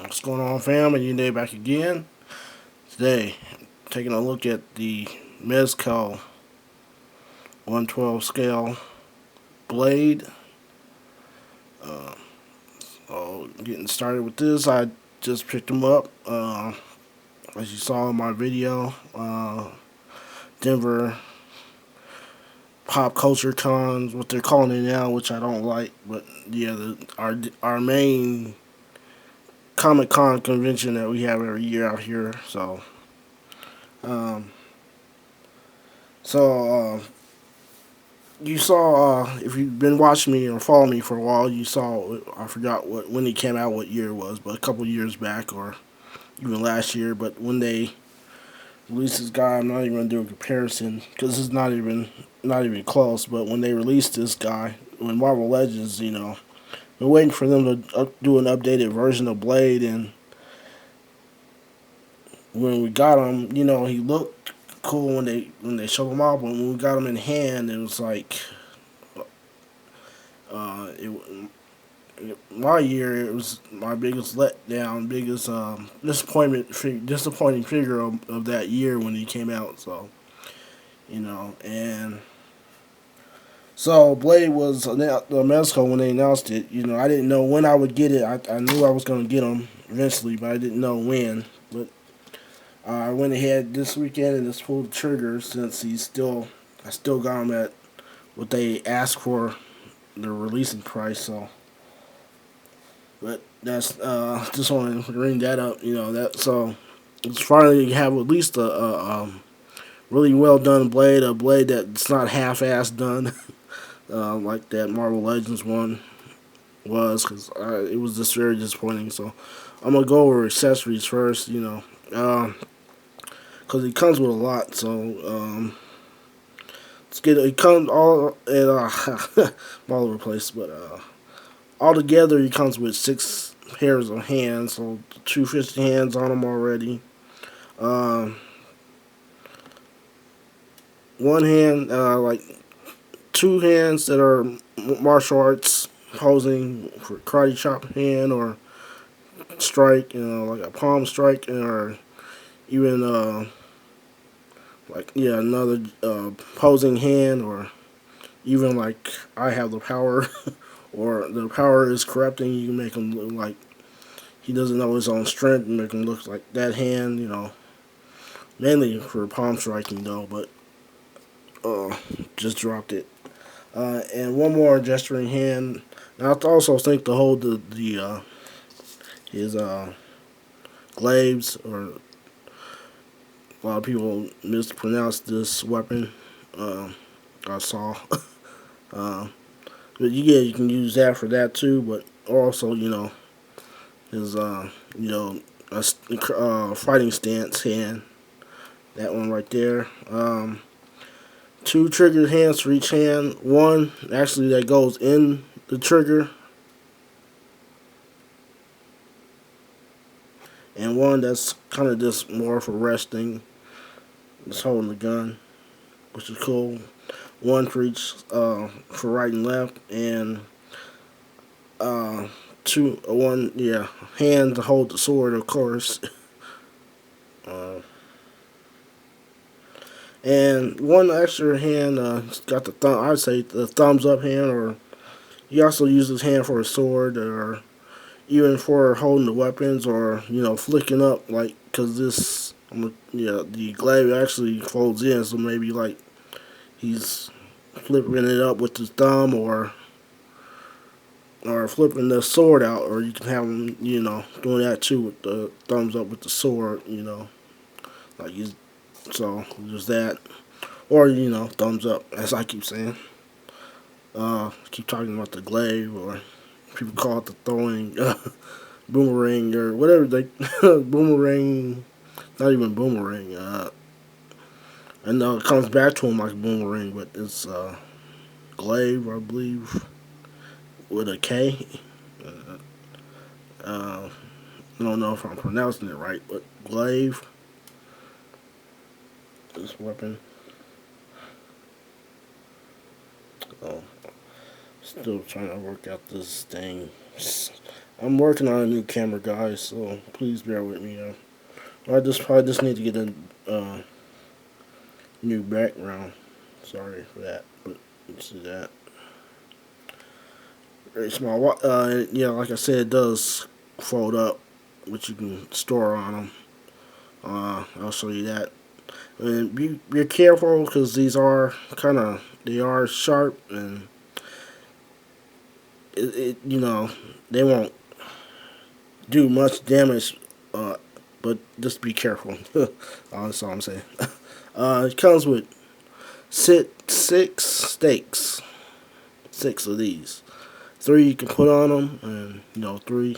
What's going on, fam? And you day back again. Today, taking a look at the Mezco 112 scale blade. Uh, so getting started with this, I just picked them up. As you saw in my video, Denver Pop Culture Cons, what they're calling it now, which I don't like. But yeah, our main Comic Con convention that we have every year out here. Um, so you saw, if you've been watching me or following me for a while, you saw, I forgot when he came out, what year it was, but a couple years back or even last year. But when they released this guy, I'm not even gonna do a comparison because it's not even close. But when they released this guy, when Marvel Legends, been waiting for them to do an updated version of Blade, and when we got him, he looked cool when they showed him off. But when we got him in hand, it was like, it my year, it was my biggest letdown, biggest disappointing figure of that year when he came out. So and so Blade was announced, the Mezco, when they announced it. I didn't know when I would get it. I knew I was gonna get him eventually, but I didn't know when. But I went ahead this weekend and just pulled the trigger since I still got him at what they asked for, the releasing price. So. But that's just want to bring that up. That so it's finally have at least a really well done blade, a blade that's not half-ass done, like that Marvel Legends one was, because it was just very disappointing. So I'm gonna go over accessories first. Because it comes with a lot. So let's get it. It comes all at all over the place, but altogether, he comes with 6 pairs of hands, so 250 hands on him already. Um, One hand, like 2 hands that are martial arts posing for karate chop hand or strike, like a palm strike, or even like another posing hand, or even like I have the power, or the power is corrupting. You can make him look like he doesn't know his own strength and make him look like that hand, mainly for palm striking though, but just dropped it. And one more gesturing hand. And I also think to hold the his glaives, or a lot of people mispronounce this weapon. I saw, uh, but yeah, you can use that for that too. But also, his fighting stance hand. That one right there. 2 triggered hands for each hand. One actually that goes in the trigger, and one that's kind of just more for resting, just holding the gun, which is cool. One for each, for right and left, and one, hand to hold the sword, of course. uh, and one extra hand, got the thumb. I'd say the thumbs up hand, or he also uses hand for a sword, or even for holding the weapons, or flicking up, like, because the glaive actually folds in, so maybe like he's flipping it up with his thumb, or flipping the sword out, or you can have him doing that too with the thumbs up with the sword, like he's so just that, or thumbs up, as I keep saying. Keep talking about the glaive, or people call it the throwing boomerang, or whatever they boomerang. Not even boomerang. I know it comes back to him like a boomerang, but it's glaive, I believe, with a K. Uh, I don't know if I'm pronouncing it right, but glaive. This weapon. Oh, still trying to work out this thing. I'm working on a new camera, guys, so please bear with me. I just need to get a new background. Sorry for that, but let's do that. Very small. Yeah, like I said, it does fold up, which you can store on them. I'll show you that. And be careful because these are they are sharp, and they won't do much damage. But just be careful. That's all I'm saying. It comes with six steaks, six of these. Three you can put on them, and three.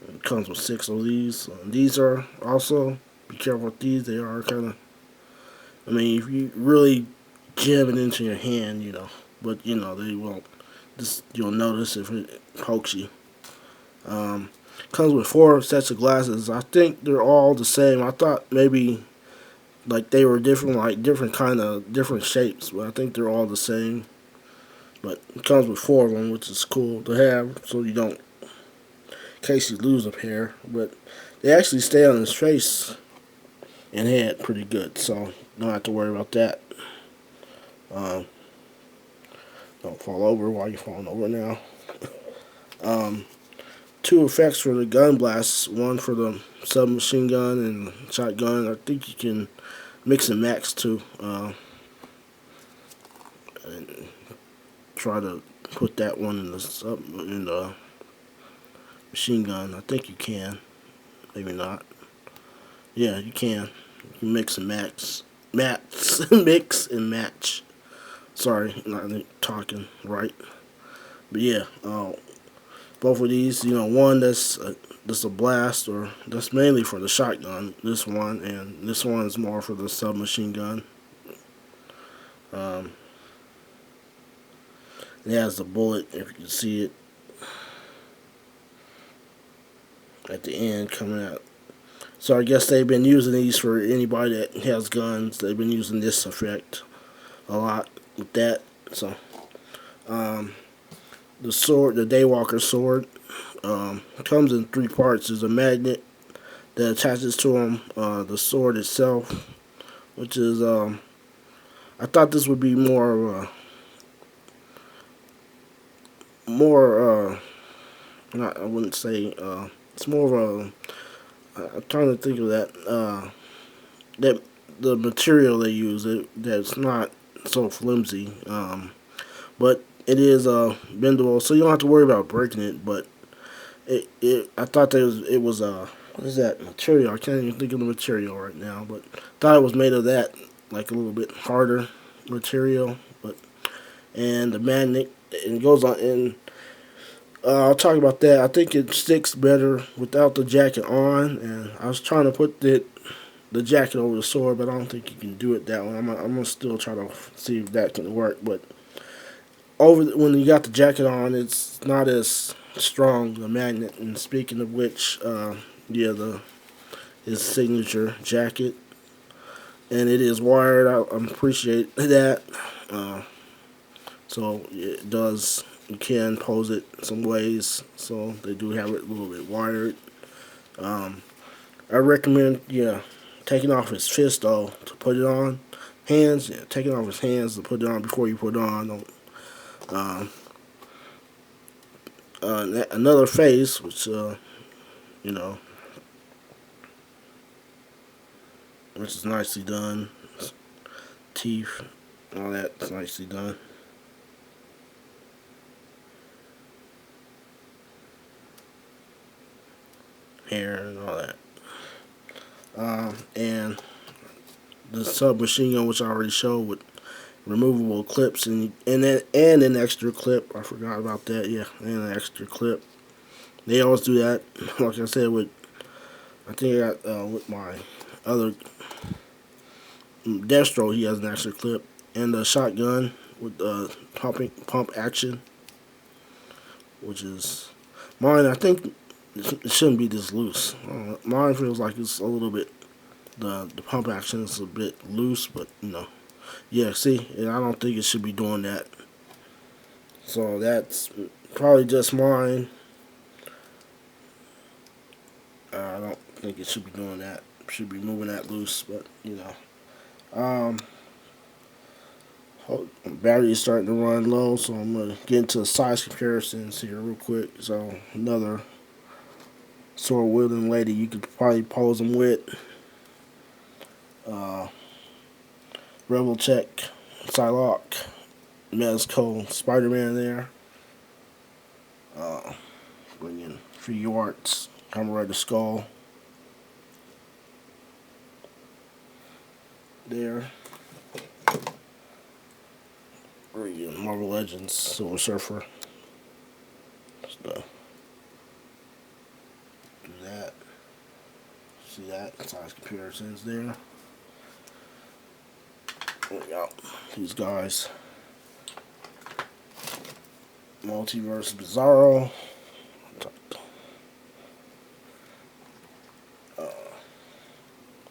It comes with six of these. These are also, be careful with these. They are kind of. I mean, if you really jam it into your hand, but they won't. Just you'll notice if it pokes you. Um, Comes with four sets of glasses. I think they're all the same. I thought maybe like they were different, like different kind of different shapes, but I think they're all the same. But it comes with four of them, which is cool to have, so you don't, in case you lose a pair. But they actually stay on his face and head pretty good, so don't have to worry about that. Um, don't fall over while you're falling over now. Um, Two effects for the gun blasts, one for the submachine gun and shotgun. I think you can mix and match too. And try to put that one in the machine gun. I think you can. Maybe not. Yeah, you can. You can mix and match. Mix and match. Sorry, not talking right. But yeah, both of these, one that's a blast, or that's mainly for the shotgun. This one, and this one is more for the submachine gun. Um, it has the bullet, if you can see it, at the end coming out. So I guess they've been using these for anybody that has guns. They've been using this effect a lot with that. So the sword, the Daywalker sword, comes in three parts. There's a magnet that attaches to them. The sword itself, which is I thought this would be more of a not, I wouldn't say it's more of a. I'm trying to think of that the material they use that's not so flimsy, but it is bendable, so you don't have to worry about breaking it. But I thought that it was what is that material? I can't even think of the material right now, but I thought it was made of that, like a little bit harder material. But and the magnet, and it goes on, and I'll talk about that. I think it sticks better without the jacket on, and I was trying to put the jacket over the sword, but I don't think you can do it that way. I'm gonna still try to see if that can work. But when you got the jacket on, it's not as strong, the magnet. And speaking of which, yeah, his signature jacket, and it is wired. I appreciate that. So it does. You can pose it some ways, so they do have it a little bit wired. I recommend, taking off his fist though to put it on. Hands, yeah, taking off his hands to put it on before you put it on. Don't, another face, which you know, which is nicely done. Teeth, all that's nicely done. Hair and all that. And the submachine gun, which I already showed, with removable clips and an extra clip. I forgot about that. Yeah, and an extra clip. They always do that. Like I said, I think I got with my other Destro, he has an extra clip, and the shotgun with pump action, which is mine. I think it shouldn't be this loose. Mine feels like it's a little bit. The pump action is a bit loose, but yeah. See, and I don't think it should be doing that. So that's probably just mine. think it should be doing that. Should be moving that loose, but Um, battery is starting to run low, so I'm gonna get into size comparisons here real quick. So another sword wielding lady you could probably pose them with. Rebel Tech, Psylocke, Mezco, Spider-Man there. Bring in Free Arts, Kamen Rider Skull. There. Bring in Marvel Legends, Silver Surfer. Just, do that. See that? Size comparisons there. There we go. These guys. Multiverse Bizarro.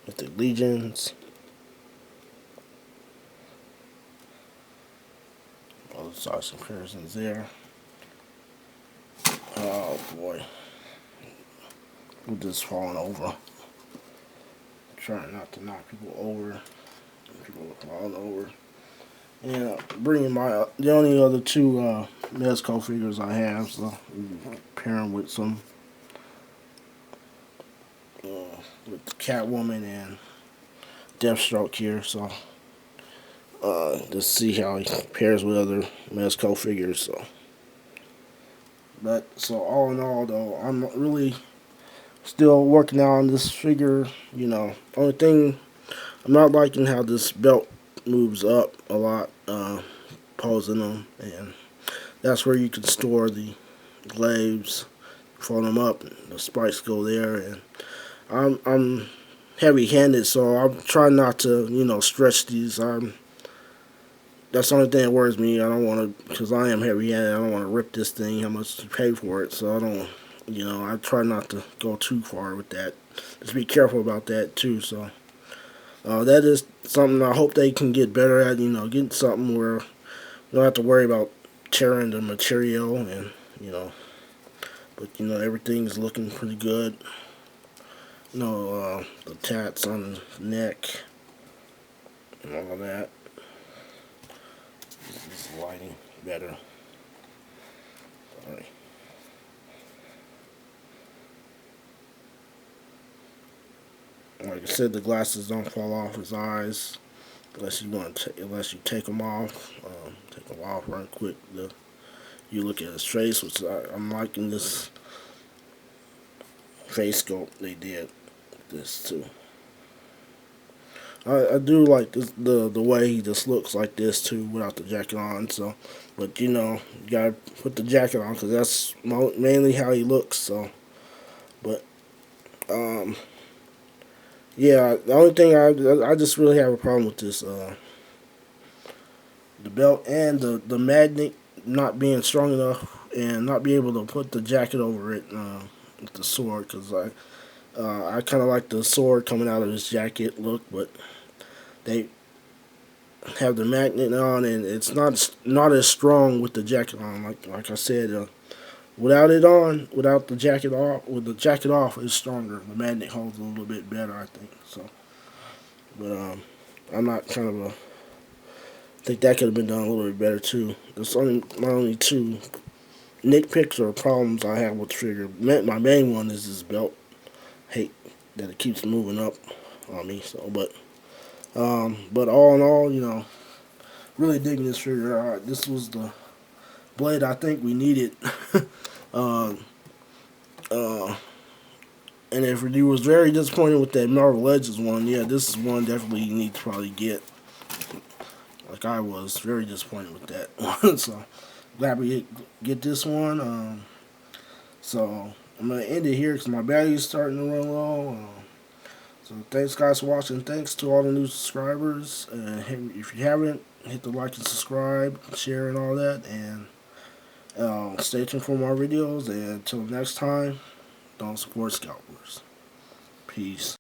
Mythic Legions. All the size comparisons there. Oh boy. We're just falling over. Trying not to knock people over. People are falling over. And bringing the only other two Mezco figures I have, so pair them with some with Catwoman and Deathstroke here, so just see how he pairs with other Mezco figures. So all in all, though, I'm really still working on this figure. Only thing I'm not liking how this belt moves up a lot, posing them, and that's where you can store the glaives, fold them up, and the spikes go there. And I'm heavy-handed, so I'm trying not to stretch these. That's the only thing that worries me. I don't want to, because I am heavy-handed. I don't want to rip this thing. How much to pay for it? So I don't. I try not to go too far with that. Just be careful about that too. So. That is something I hope they can get better at, getting something where you don't have to worry about tearing the material, and, but, everything's looking pretty good. The tats on the neck and all of that. This is lighting better. Sorry. Like I said, the glasses don't fall off his eyes unless you take them off. Take them off right quick. You look at his face, which I'm liking this face sculpt they did with this too. I do like this, the way he just looks like this too without the jacket on. So, but you gotta put the jacket on because that's mainly how he looks. So, but yeah, the only thing I just really have a problem with this, the belt and the magnet not being strong enough and not be able to put the jacket over it with the sword, because I kind of like the sword coming out of his jacket look, but they have the magnet on and it's not as strong with the jacket on. Like I said, without it on, without the jacket off, with the jacket off, it's stronger. The magnet holds a little bit better, I think. So, but I'm not kind of I think that could have been done a little bit better too. There's my only two nitpicks or problems I have with the figure. My main one is this belt. Hate that it keeps moving up on me. So, but all in all, really digging this figure. This was the blade I think we needed. And if you was very disappointed with that Marvel Legends one, yeah, this is one definitely you need to probably get. Like I was very disappointed with that one, so glad we get this one. So I'm gonna end it here because my battery is starting to run low. So thanks guys for watching. Thanks to all the new subscribers. If you haven't, hit the like and subscribe, share, and all that. And stay tuned for more videos. And until next time, don't support Scout Wars. Peace.